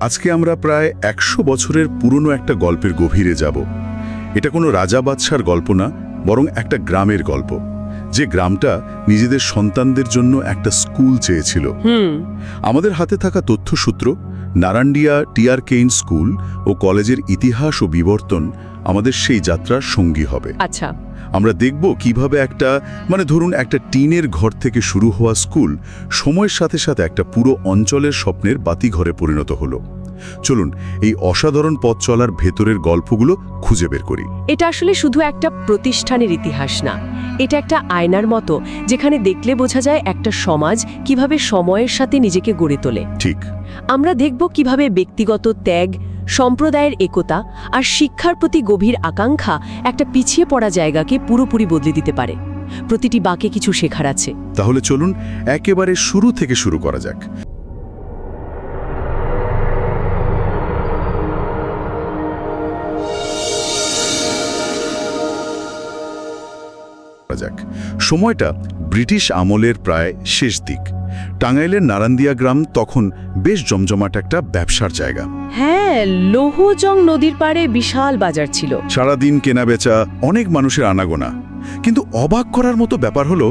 আজকে আমরা প্রায় ১০০ বছরের পুরনো একটা গল্পের গভীরে যাব। এটা কোনো রাজা বাদশার গল্প না, বরং একটা গ্রামের গল্প, যে গ্রামটা নিজেদের সন্তানদের জন্য একটা স্কুল চেয়েছিল। আমাদের হাতে থাকা তথ্যসূত্র, নারান্ডিয়া টিআর কেইন স্কুল ও কলেজের ইতিহাস ও বিবর্তন আমাদের সেই যাত্রার সঙ্গী হবে। আচ্ছা, আমরা দেখব কিভাবে ধরুন একটা টিনের ঘর থেকে শুরু হওয়া স্কুল সময়ের সাথে সাথে একটা পুরো অঞ্চলের স্বপ্নের বাতিঘরে পরিণত হলো। চলুন এই অসাধারণ পথ চলার ভেতরের গল্পগুলো খুঁজে বের করি। এটা আসলে শুধু একটা প্রতিষ্ঠানের ইতিহাস না, এটা একটা আয়নার মতো, যেখানে দেখলে বোঝা যায় একটা সমাজ কিভাবে সময়ের সাথে নিজেকে গড়ে তোলে। ঠিক। আমরা দেখব কিভাবে ব্যক্তিগত ত্যাগ, সম্প্রদায়ের একতা আর শিক্ষার প্রতি গভীর আকাঙ্ক্ষা একটা পিছিয়ে পড়া জায়গাকে পুরোপুরি বদলে দিতে পারে। প্রতিটি বাঁকে কিছু শেখার আছে। তাহলে চলুন একেবারে শুরু থেকে শুরু করা যাক। সময়টা ব্রিটিশ আমলের প্রায় শেষ দিক। টাঙ্গাইলের নারান্দিয়া গ্রাম তখন বেশ জমজমাট একটা ব্যবসার জায়গা। হ্যাঁ, লৌহজং নদীর পাড়ে বিশাল বাজার ছিল। সারাদিন কেনাবেচা, অনেক মানুষের আনাগোনা। কিন্তু অবাক করার মতো ব্যাপার হলো,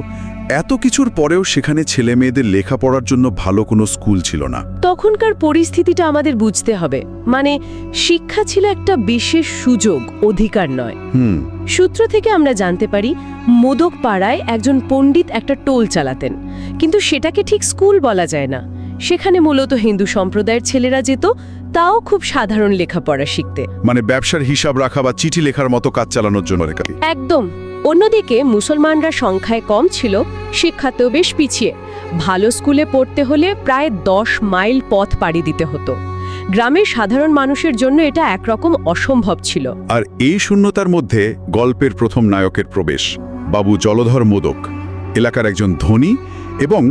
এত কিছুর পরেও সেখানে ছেলে মেয়েদের লেখাপড়ার জন্য ভালো কোনো স্কুল ছিল না। তখনকার পরিস্থিতিটা আমাদের বুঝতে হবে। শিক্ষা ছিল একটা বিশেষ সুযোগ, অধিকার নয়। সূত্র থেকে আমরা জানতে পারি, মোদক পাড়ায় একজন পণ্ডিত একটা টোল চালাতেন, কিন্তু সেটাকে ঠিক স্কুল বলা যায় না। সেখানে মূলত হিন্দু সম্প্রদায়ের ছেলেরা যেত, তাও খুব সাধারণ লেখাপড়া শিখতে, ব্যবসার হিসাব রাখা বা চিঠি লেখার মতো কাজ চালানোর জন্য। একদম। অন্যদিকে মুসলমানরা সংখ্যায় কম ছিল, শিক্ষাতেও বেশ পিছিয়ে। ভালো স্কুলে পড়তে হলে প্রায় 10 মাইল পথ পাড়ি দিতে হতো। গ্রামের সাধারণ মানুষের জন্য এটা একরকম অসম্ভব ছিল। আর এই শূন্যতার মধ্যে গল্পের প্রথম নায়কের প্রবেশ, বাবু জলধর মোদক, এলাকার একজন ধনী এবং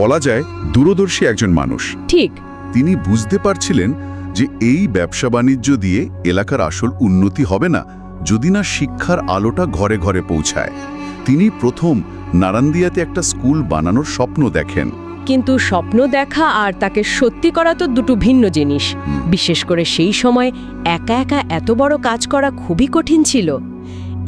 বলা যায় দূরদর্শী একজন মানুষ। ঠিক। তিনি বুঝতে পারছিলেন যে এই ব্যবসা বাণিজ্য দিয়ে এলাকার আসল উন্নতি হবে না যদি না শিক্ষার আলোটা ঘরে ঘরে পৌঁছায়। তিনি প্রথম নারান্দিয়াতে একটা স্কুল বানানোর স্বপ্ন দেখেন। কিন্তু স্বপ্ন দেখা আর তাকে সত্যি করা তো দুটো ভিন্ন জিনিস। বিশেষ করে সেই সময় একা একা এত বড় কাজ করা খুবই কঠিন ছিল।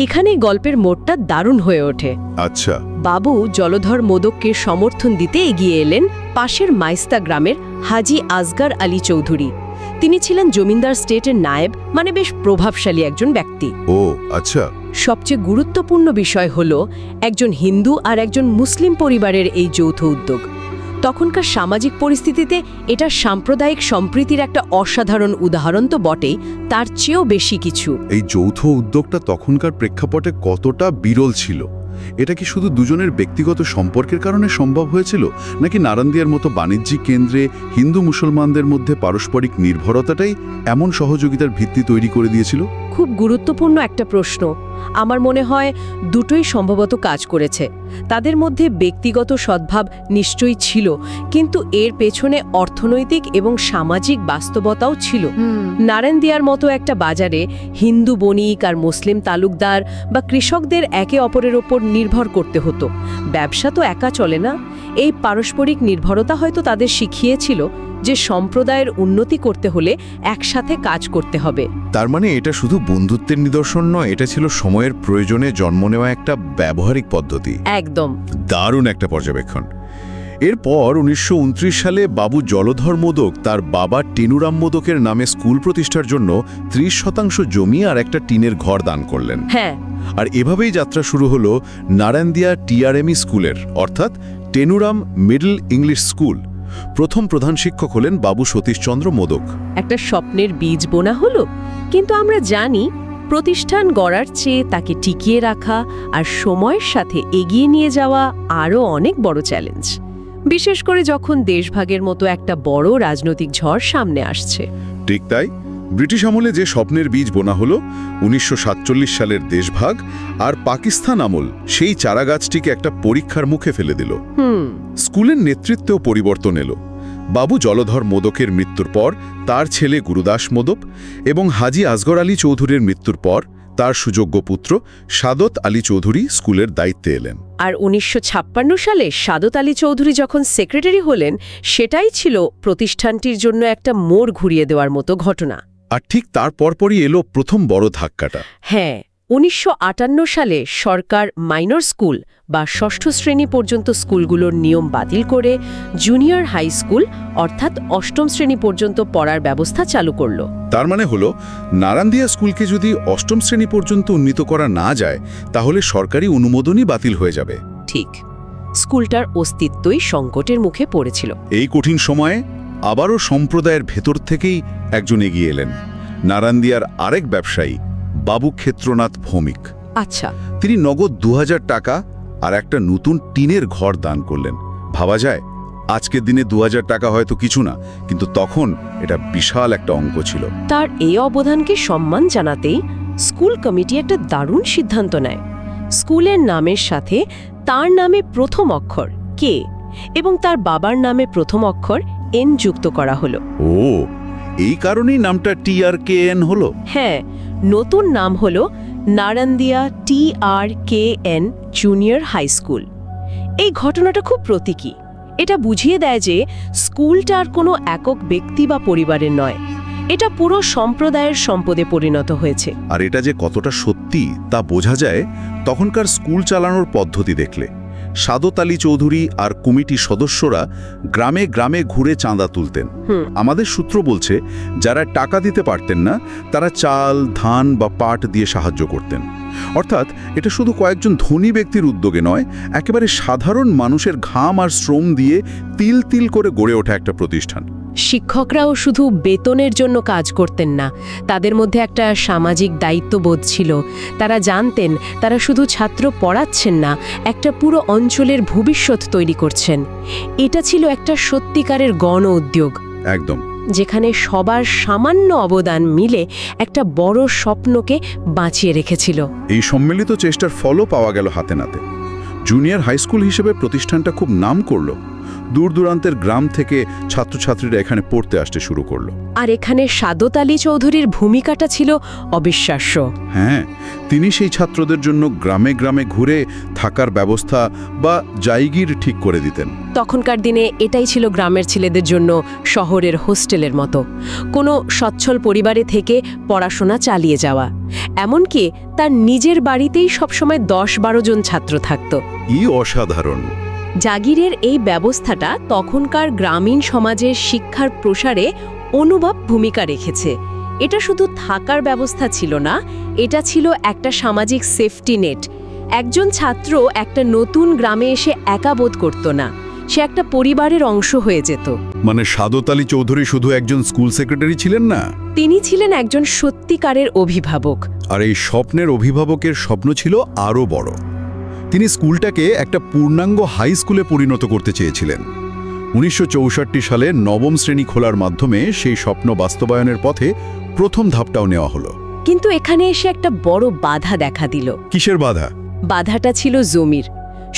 এখানেই গল্পের মোড়টা দারুণ হয়ে ওঠে। আচ্ছা। বাবু জলধর মোদককে সমর্থন দিতে এগিয়ে এলেন পাশের মাইস্তা গ্রামের হাজি আসগার আলী চৌধুরী। তিনি ছিলেন জমিদার স্টেটের নায়েব, বেশ প্রভাবশালী একজন ব্যক্তি। ও আচ্ছা। সবচেয়ে গুরুত্বপূর্ণ বিষয় হলো, একজন হিন্দু আর একজন মুসলিম পরিবারের এই যৌথ উদ্যোগ। তখনকার সামাজিক পরিস্থিতিতে এটা সাম্প্রদায়িক সম্প্রীতির একটা অসাধারণ উদাহরণ তো বটেই, তার চেয়েও বেশি কিছু। এই যৌথ উদ্যোগটা তখনকার প্রেক্ষাপটে কতটা বিরল ছিল? এটা কি শুধু দুজনের ব্যক্তিগত সম্পর্কের কারণে সম্ভব হয়েছিল, নাকি নারান্দিয়ার মতো বাণিজ্যিক কেন্দ্রে হিন্দু মুসলমানদের মধ্যে পারস্পরিক নির্ভরতাটাই এমন সহযোগিতার ভিত্তি তৈরি করে দিয়েছিল? খুব গুরুত্বপূর্ণ একটা প্রশ্ন। আমার মনে হয় দুটোই সম্ভবত কাজ করেছে। তাদের মধ্যে ব্যক্তিগত সদ্ভাব নিশ্চয়ই ছিল, কিন্তু এর পেছনে অর্থনৈতিক এবং সামাজিক বাস্তবতাও ছিল। নারান্দিয়ার মতো একটা বাজারে হিন্দু বণিক আর মুসলিম তালুকদার বা কৃষকদের একে অপরের ওপর নির্ভর করতে হতো। ব্যবসা তো একা চলে না। এই পারস্পরিক নির্ভরতা হয়তো তাদের শিখিয়েছিল যে সম্প্রদায়ের উন্নতি করতে হলে একসাথে কাজ করতে হবে। তার এটা শুধু বন্ধুত্বের নিদর্শন নয়, এটা ছিল সময়ের প্রয়োজনে জন্ম নেওয়া একটা ব্যবহারিক পদ্ধতি। একদম দারুণ একটা পর্যবেক্ষণ। এরপর 1929 সালে বাবু জলধর মোদক তার বাবা টেনুরাম মোদকের নামে স্কুল প্রতিষ্ঠার জন্য 30% জমি আর একটা টিনের ঘর দান করলেন। হ্যাঁ। আর এভাবেই যাত্রা শুরু হলো নারান্দিয়া টিআরএমই স্কুলের, অর্থাৎ টেনুরাম মিডল ইংলিশ স্কুল। প্রথম প্রধান শিক্ষক হলেন বাবু সতীশচন্দ্র মোদক। একটা স্বপ্নের বীজ বোনা হলো, কিন্তু আমরা জানি প্রতিষ্ঠান গড়ার চেয়ে তাকে টিকিয়ে রাখা আর সময়ের সাথে এগিয়ে নিয়ে যাওয়া আরও অনেক বড় চ্যালেঞ্জ, বিশেষ করে যখন দেশভাগের মতো একটা বড় রাজনৈতিক ঝড় সামনে আসছে। ঠিক তাই, ব্রিটিশ আমলে যে স্বপ্নের বীজ বোনা হলো 1947 সালের দেশভাগ আর পাকিস্তান আমল সেই চারাগাছটিকে একটা পরীক্ষার মুখে ফেলে দিল। স্কুলের নেতৃত্বেও পরিবর্তন এলো। বাবু জলধর মোদকের মৃত্যুর পর তার ছেলে গুরুদাস মোদক এবং হাজী আসগর আলী চৌধুরীর মৃত্যুর পর তার সুযোগ্য পুত্র সাদত আলী চৌধুরী স্কুলের দায়িত্বে এলেন। আর 1956 সালে সাদত আলী চৌধুরী যখন সেক্রেটারি হলেন, সেটাই ছিল প্রতিষ্ঠানটির জন্য একটা মোড় ঘুরিয়ে দেওয়ার মতো ঘটনা। আর ঠিক তার পরপরই এলো প্রথম বড় ধাক্কাটা। হ্যাঁ, 1958 সালে সরকার মাইনর স্কুল বা ষষ্ঠ শ্রেণী পর্যন্ত স্কুলগুলোর নিয়ম বাতিল করে জুনিয়র হাই স্কুল অর্থাৎ অষ্টম শ্রেণী পর্যন্ত পড়ার ব্যবস্থা চালু করল। তার মানে হলো নারান্দিয়া স্কুলকে যদি অষ্টম শ্রেণী পর্যন্ত উন্নীত করা না যায়, তাহলে সরকারি অনুমোদনই বাতিল হয়ে যাবে। ঠিক, স্কুলটার অস্তিত্বই সংকটের মুখে পড়েছিল। এই কঠিন সময়ে আবারও সম্প্রদায়ের ভেতর থেকেই একজন এগিয়ে এলেন, নারান্দিয়ার আরেক ব্যবসায়ী বাবু ক্ষেত্রনাথ ভৌমিক। আচ্ছা, তিনি নগদ 2000 টাকা আর একটা নতুন টিনের ঘর দান করলেন। ভাবা যায় আজকের দিনে 2000 টাকা হয়তো কিছু না, কিন্তু তখন এটা বিশাল একটা অঙ্ক ছিল। তার এই অবদানকে সম্মান জানাতেই স্কুল কমিটি একটা দারুণ সিদ্ধান্ত নেয়। স্কুলের নামের সাথে তার নামে প্রথম অক্ষর কে এবং তার বাবার নামে প্রথম অক্ষর এন যুক্ত করা হলো। ও, এই কারণেই নামটা TRKN হলো। হ্যাঁ, নতুন নাম হলো Narandia TRKN junior high school. এই ঘটনাটা খুব প্রতীকী। এটা বুঝিয়ে দেয় যে স্কুলটা আর কোনো একক ব্যক্তি বা পরিবারের নয়, এটা পুরো সম্প্রদায়ের সম্পদে পরিণত হয়েছে। আর এটা যে কতটা সত্যি তা বোঝা যায় তখনকার স্কুল চালানোর পদ্ধতি দেখলে। সাদত আলী চৌধুরী আর কমিটির সদস্যরা গ্রামে গ্রামে ঘুরে চাঁদা তুলতেন। আমাদের সূত্র বলছে যারা টাকা দিতে পারতেন না তারা চাল, ধান বা পাট দিয়ে সাহায্য করতেন। অর্থাৎ এটা শুধু কয়েকজন ধনী ব্যক্তির উদ্যোগে নয়, একেবারে সাধারণ মানুষের ঘাম আর শ্রম দিয়ে তিল তিল করে গড়ে ওঠা একটা প্রতিষ্ঠান। শিক্ষকরাও শুধু বেতনের জন্য কাজ করতেন না, তাদের মধ্যে একটা সামাজিক দায়িত্ববোধ ছিল। তারা জানতেন তারা শুধু ছাত্র পড়াচ্ছেন না, একটা পুরো অঞ্চলের ভবিষ্যৎ তৈরি করছেন। এটা ছিল একটা সত্যিকারের গণ উদ্যোগ, একদম, যেখানে সবার সামান্য অবদান মিলে একটা বড় স্বপ্নকে বাঁচিয়ে রেখেছিল। এই সম্মিলিত চেষ্টার ফলও পাওয়া গেল হাতে নাতে। জুনিয়র হাই স্কুল হিসেবে প্রতিষ্ঠানটা খুব নাম করল। দূর দূরান্তের গ্রাম থেকে ছাত্রছাত্রীরা এখানে পড়তে আসতে শুরু করলো। আর এখানে সাদত আলী চৌধুরীর ভূমিকাটা ছিল অবিশ্বাস্য। হ্যাঁ, তিনি সেই ছাত্রদের জন্য গ্রামে গ্রামে ঘুরে থাকার ব্যবস্থা বা জায়গির ঠিক করে দিতেন। তখনকার দিনে এটাই ছিল গ্রামের ছেলেদের জন্য শহরের হোস্টেলের মতো, কোনো সচ্ছল পরিবারে থেকে পড়াশোনা চালিয়ে যাওয়া। এমনকি তার নিজের বাড়িতেই সবসময় 10-12 জন ছাত্র থাকত। ই অসাধারণ। জাগিরের এই ব্যবস্থাটা তখনকার গ্রামীণ সমাজের শিক্ষার প্রসারে অনুভব ভূমিকা রেখেছে। এটা শুধু থাকার ব্যবস্থা ছিল না, এটা ছিল একটা সামাজিক সেফটি নেট। একজন ছাত্র একটা নতুন গ্রামে এসে একা বোধ করত না, সে একটা পরিবারের অংশ হয়ে যেত। মানে সাদত আলী চৌধুরী শুধু একজন স্কুল সেক্রেটারি ছিলেন না, তিনি ছিলেন একজন সত্যিকারের অভিভাবক। আর এই স্বপ্নের অভিভাবকের স্বপ্ন ছিল আরও বড়। তিনি স্কুলটাকে একটা পূর্ণাঙ্গ হাই স্কুলে পরিণত করতে চেয়েছিলেন। 1964 সালে নবম শ্রেণী খোলার মাধ্যমে সেই স্বপ্ন বাস্তবায়নের পথে প্রথম ধাপটাও নেওয়া হলো। কিন্তু এখানে এসে একটা বড় বাধা দেখা দিল। কিসের বাধা? বাধাটা ছিল জমির।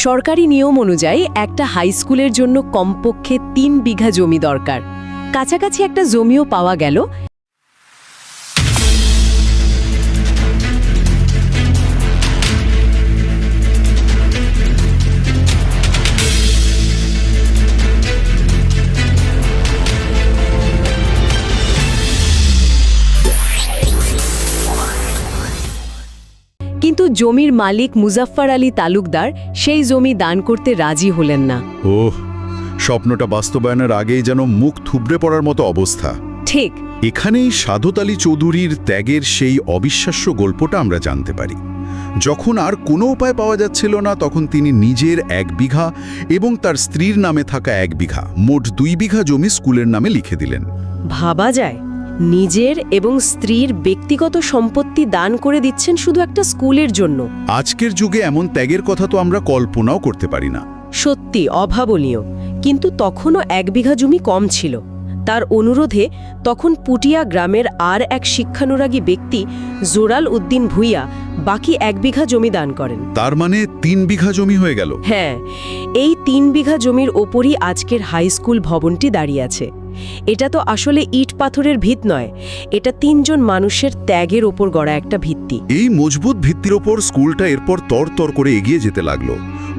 সরকারি নিয়ম অনুযায়ী একটা হাই স্কুলের জন্য কমপক্ষে 3 বিঘা জমি দরকার। কাছাকাছি একটা জমিও পাওয়া গেল। কিন্তু জমির মালিক মুজাফফর আলী তালুকদার সেই জমি দান করতে রাজি হলেন না। ওহ, স্বপ্নটা বাস্তবায়নের আগেই যেন মুখ থুবড়ে পড়ার মতো অবস্থা। ঠিক এখানেই সাদত আলী চৌধুরীর ত্যাগের সেই অবিশ্বাস্য গল্পটা আমরা জানতে পারি। যখন আর কোনো উপায় পাওয়া যাচ্ছিল না তখন তিনি নিজের 1 বিঘা এবং তার স্ত্রীর নামে থাকা 1 বিঘা মোট 2 বিঘা জমি স্কুলের নামে লিখে দিলেন। ভাবা যায়, নিজের এবং স্ত্রীর ব্যক্তিগত সম্পত্তি দান করে দিচ্ছেন শুধু একটা স্কুলের জন্য। আজকের যুগে এমন ত্যাগের কথা তো আমরা কল্পনাও করতে পারি না। সত্যি অভাবনীয়, কিন্তু তখনও 1 বিঘা জমি কম ছিল। তার অনুরোধে তখন পুটিয়া গ্রামের আর এক শিক্ষানুরাগী ব্যক্তি জোরাল উদ্দিন ভুইয়া বাকি 1 বিঘা জমি দান করেন। তার মানে 3 বিঘা জমি হয়ে গেল। হ্যাঁ, এই 3 বিঘা জমির ওপরই আজকের হাই স্কুল ভবনটি দাঁড়িয়ে আছে। এটা তো আসলে ইট পাথরের ভিত নয়, এটা 3 জন মানুষের ত্যাগের ওপর গড়া একটা ভিত্তি। এই মজবুত ভিত্তির ওপর স্কুলটা এরপর তরতর করে এগিয়ে যেতে লাগলো।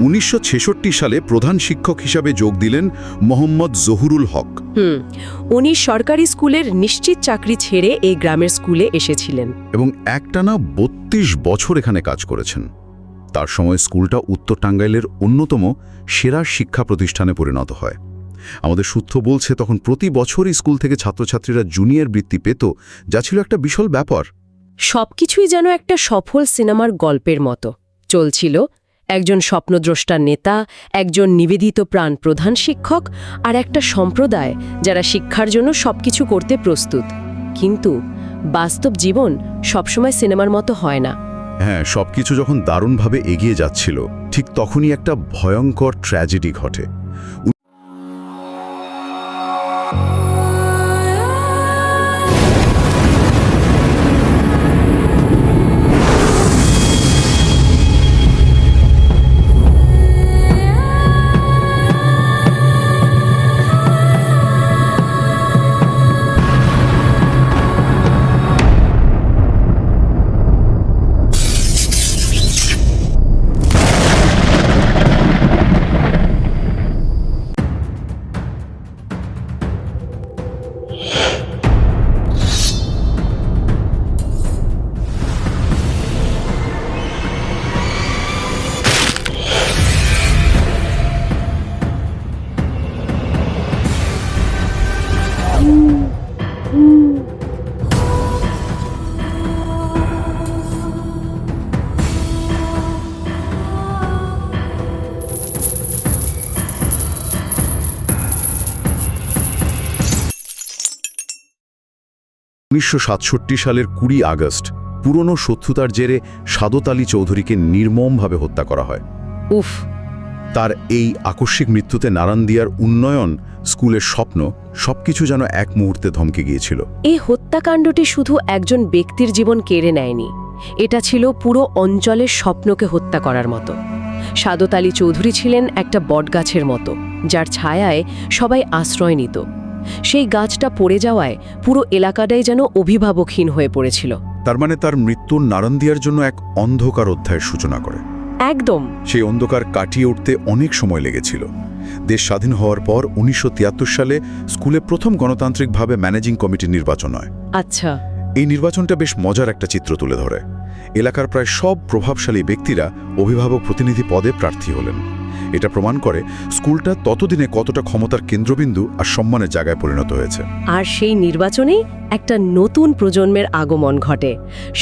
1966 সালে প্রধান শিক্ষক হিসাবে যোগ দিলেন মোহাম্মদ জহুরুল হক। উনি সরকারি স্কুলের নিশ্চিত চাকরি ছেড়ে এই গ্রামের স্কুলে এসেছিলেন এবং একটানা 32 বছর এখানে কাজ করেছেন। তার সময় স্কুলটা উত্তর টাঙ্গাইলের অন্যতম সেরা শিক্ষা প্রতিষ্ঠানে পরিণত হয়। আমাদের সূত্র বলছে তখন প্রতি বছরই স্কুল থেকে ছাত্রছাত্রীরা জুনিয়র বৃত্তি পেত, যা ছিল একটা বিশাল ব্যাপার। সবকিছুই যেন একটা সফল সিনেমার গল্পের মতো চলছিল। একজন স্বপ্নদ্রষ্টা নেতা, একজন নিবেদিত প্রাণ প্রধান শিক্ষক, আর একটা সম্প্রদায় যারা শিক্ষার জন্য সবকিছু করতে প্রস্তুত। কিন্তু বাস্তব জীবন সবসময় সিনেমার মতো হয় না। হ্যাঁ, সবকিছু যখন দারুণভাবে এগিয়ে যাচ্ছিল ঠিক তখনই একটা ভয়ঙ্কর ট্র্যাজেডি ঘটে। 1967 সালের 20 আগস্ট পুরনো শত্রুতার জেরে সাদত আলী চৌধুরীকে নির্মমভাবে হত্যা করা হয়। উফ! তার এই আকস্মিক মৃত্যুতে নারান্দিয়ার উন্নয়ন, স্কুলের স্বপ্ন সবকিছু যেন এক মুহূর্তে ধমকে গিয়েছিল। এই হত্যাকাণ্ডটি শুধু একজন ব্যক্তির জীবন কেড়ে নেয়নি, এটা ছিল পুরো অঞ্চলের স্বপ্নকে হত্যা করার মতো। সাদত আলী চৌধুরী ছিলেন একটা বটগাছের মতো, যার ছায়ায় সবাই আশ্রয় নিত। সেই গাছটা পড়ে যাওয়ায় পুরো এলাকাটাই যেন অভিভাবকহীন হয়ে পড়েছিল। তার মানে তার মৃত্যু নারান্দিয়ার জন্য এক অন্ধকার অধ্যায়ের সূচনা করে। একদম। সেই অন্ধকার কাটিয়ে উঠতে অনেক সময় লেগেছিল। দেশ স্বাধীন হওয়ার পর 1973 সালে স্কুলে প্রথম গণতান্ত্রিকভাবে ম্যানেজিং কমিটির নির্বাচন হয়। আচ্ছা। এই নির্বাচনটা বেশ মজার একটা চিত্র তুলে ধরে। এলাকার প্রায় সব প্রভাবশালী ব্যক্তিরা অভিভাবক প্রতিনিধি পদে প্রার্থী হলেন। এটা প্রমাণ করে স্কুলটা ততদিনে কতটা ক্ষমতার কেন্দ্রবিন্দু আর সম্মানের জায়গায় পরিণত হয়েছে। আর সেই নির্বাচনেই একটা নতুন প্রজন্মের আগমন ঘটে।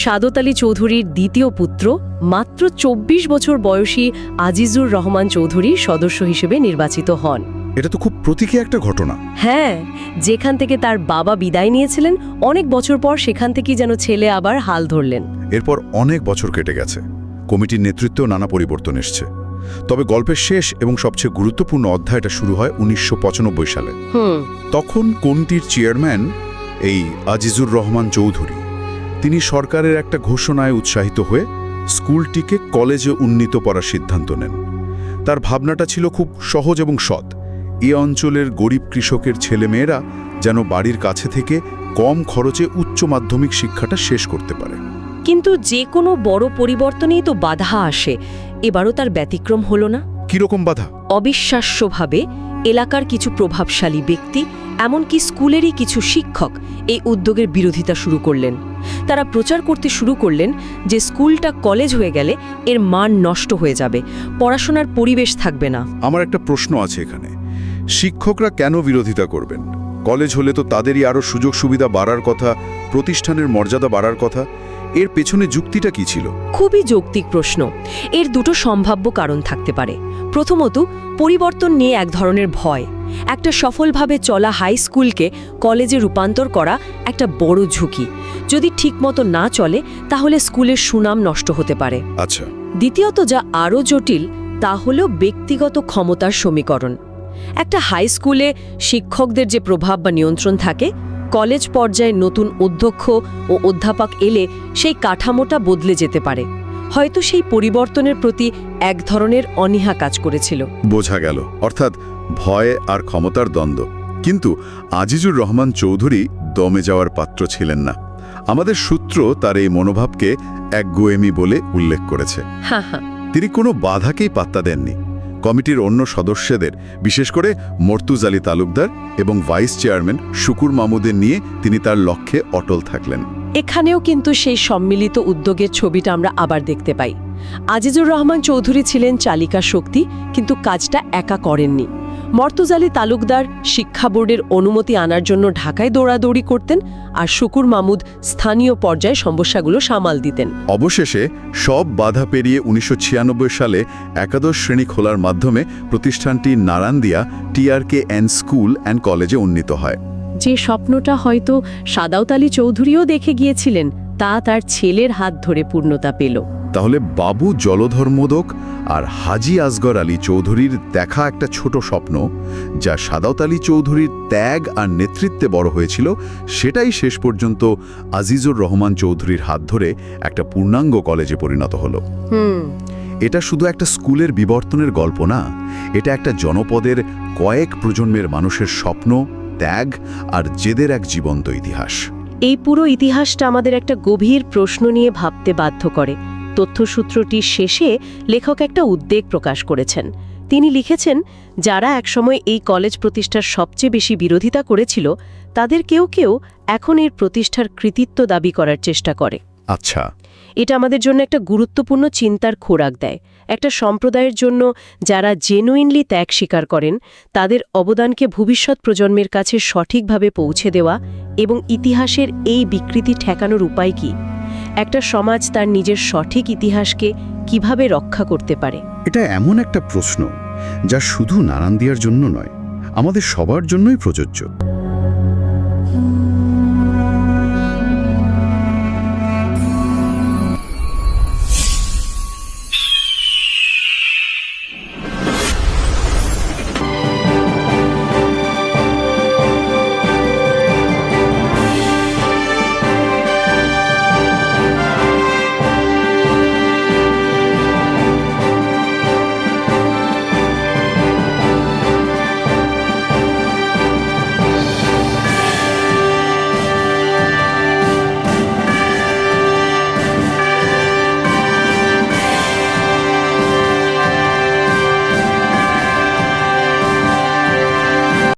সাদত আলী চৌধুরীর দ্বিতীয় পুত্র, মাত্র 24 বছর বয়সী আজিজুর রহমান চৌধুরী সদস্য হিসেবে নির্বাচিত হন। এটা তো খুব প্রতীকী একটা ঘটনা। হ্যাঁ, যেখান থেকে তার বাবা বিদায় নিয়েছিলেন, অনেক বছর পর সেখান থেকেই যেন ছেলে আবার হাল ধরলেন। এরপর অনেক বছর কেটে গেছে, কমিটির নেতৃত্বেও নানা পরিবর্তন এসছে। তবে গল্পের শেষ এবং সবচেয়ে গুরুত্বপূর্ণ অধ্যায়টা শুরু হয় 1995 সালে। তখন কমিটির চেয়ারম্যান এই আজিজুর রহমান চৌধুরী, তিনি সরকারের একটা ঘোষণায় উৎসাহিত হয়ে স্কুলটিকে কলেজে উন্নীত করার সিদ্ধান্ত নেন। তার ভাবনাটা ছিল খুব সহজ এবং সৎ। এ অঞ্চলের গরিব কৃষকের ছেলেমেয়েরা যেন বাড়ির কাছে থেকে কম খরচে উচ্চ মাধ্যমিক শিক্ষাটা শেষ করতে পারে। কিন্তু যে কোনো বড় পরিবর্তনেই তো বাধা আসে। এবারও তার ব্যতিক্রম হলো না। কিরকম বাধা? অবিশ্বাস্যভাবে এলাকার কিছু প্রভাবশালী ব্যক্তি, এমনকি স্কুলেরই কিছু শিক্ষক এই উদ্যোগের বিরোধিতা শুরু করলেন। তারা প্রচার করতে শুরু করলেন যে স্কুলটা কলেজ হয়ে গেলে এর মান নষ্ট হয়ে যাবে, পড়াশোনার পরিবেশ থাকবে না। আমার একটা প্রশ্ন আছে এখানে, শিক্ষকরা কেন বিরোধিতা করবেন? কলেজ হলে তো তাদেরই আরও সুযোগ সুবিধা বাড়ার কথা, প্রতিষ্ঠানের মর্যাদা বাড়ার কথা। এর পেছনে যুক্তিটা কি ছিল? খুবই যৌক্তিক প্রশ্ন। এর দুটো সম্ভাব্য কারণ থাকতে পারে। প্রথমত, পরিবর্তন নিয়ে এক ধরনের ভয়। একটা সফলভাবে চলা হাই স্কুলকে কলেজে রূপান্তর করা একটা বড় ঝুঁকি। যদি ঠিকমতো না চলে তাহলে স্কুলের সুনাম নষ্ট হতে পারে। আচ্ছা, দ্বিতীয়ত, যা আরও জটিল তা হল ব্যক্তিগত ক্ষমতার সমীকরণ। একটা হাই স্কুলে শিক্ষকদের যে প্রভাব বা নিয়ন্ত্রণ থাকে, কলেজ পর্যায়ে নতুন অধ্যক্ষ ও অধ্যাপক এলে সেই কাঠামোটা বদলে যেতে পারে। হয়তো সেই পরিবর্তনের প্রতি এক ধরনের অনীহা কাজ করেছিল। বোঝা গেল। অর্থাৎ ভয় আর ক্ষমতার দ্বন্দ্ব। কিন্তু আজিজুর রহমান চৌধুরী দমে যাওয়ার পাত্র ছিলেন না। আমাদের সূত্র তার এই মনোভাবকে একগুঁয়েমি বলে উল্লেখ করেছে। হ্যাঁ হ্যাঁ, তিনি কোনো বাধাকেই পাত্তা দেননি। কমিটির অন্য সদস্যদের, বিশেষ করে মর্তুজ আলী তালুকদার এবং ভাইস চেয়ারম্যান শুকুর মাহমুদের নিয়ে তিনি তার লক্ষ্যে অটল থাকলেন। এখানেও কিন্তু সেই সম্মিলিত উদ্যোগের ছবিটা আমরা আবার দেখতে পাই। আজিজুর রহমান চৌধুরী ছিলেন চালিকা শক্তি, কিন্তু কাজটা একা করেননি। মর্তুজ আলী তালুকদার শিক্ষা বোর্ডের অনুমতি আনার জন্য ঢাকায় দৌড়াদৌড়ি করতেন, আর শুকুর মাহমুদ স্থানীয় পর্যায়ে সমস্যাগুলো সামাল দিতেন। অবশেষে সব বাধা পেরিয়ে ১৯৯৬ সালে একাদশ শ্রেণী খোলার মাধ্যমে প্রতিষ্ঠানটি নারান্দিয়া TRKN স্কুল অ্যান্ড কলেজে উন্নীত হয়। যে স্বপ্নটা হয়তো সাদাউত আলী চৌধুরীও দেখে গিয়েছিলেন, তা তার ছেলের হাত ধরে পূর্ণতা পেল। তাহলে বাবু জলধর মোদক আর হাজী আসগর আলী চৌধুরীর দেখা একটা ছোট স্বপ্ন, যা সাদাউত আলী চৌধুরীর ত্যাগ আর নেতৃত্বে বড় হয়েছিল, সেটাই শেষ পর্যন্ত আজিজুর রহমান চৌধুরীর হাত ধরে একটা পূর্ণাঙ্গ কলেজে পরিণত হলো। এটা শুধু একটা স্কুলের বিবর্তনের গল্প না, এটা একটা জনপদের কয়েক প্রজন্মের মানুষের স্বপ্ন, ত্যাগ আর জেদের এক জীবন্ত ইতিহাস। এই পুরো ইতিহাসটা আমাদের একটা গভীর প্রশ্ন নিয়ে ভাবতে বাধ্য করে। তথ্যসূত্রটির শেষে লেখক একটা উদ্বেগ প্রকাশ করেছেন। তিনি লিখেছেন, যারা একসময় এই কলেজ প্রতিষ্ঠার সবচেয়ে বেশি বিরোধিতা করেছিল, তাদের কেউ কেউ এখন এর প্রতিষ্ঠার কৃতিত্ব দাবি করার চেষ্টা করে। আচ্ছা, এটা আমাদের জন্য একটা গুরুত্বপূর্ণ চিন্তার খোরাক দেয়। একটা সম্প্রদায়ের জন্য যারা জেনুইনলি ত্যাগ স্বীকার করেন, তাদের অবদানকে ভবিষ্যৎ প্রজন্মের কাছে সঠিকভাবে পৌঁছে দেওয়া এবং ইতিহাসের এই বিকৃতি ঠেকানোর উপায় কি? একটা সমাজ তার নিজের সঠিক ইতিহাসকে কিভাবে রক্ষা করতে পারে? এটা এমন একটা প্রশ্ন যা শুধু নারান্দিয়ার জন্য নয়, আমাদের সবার জন্যই প্রযোজ্য।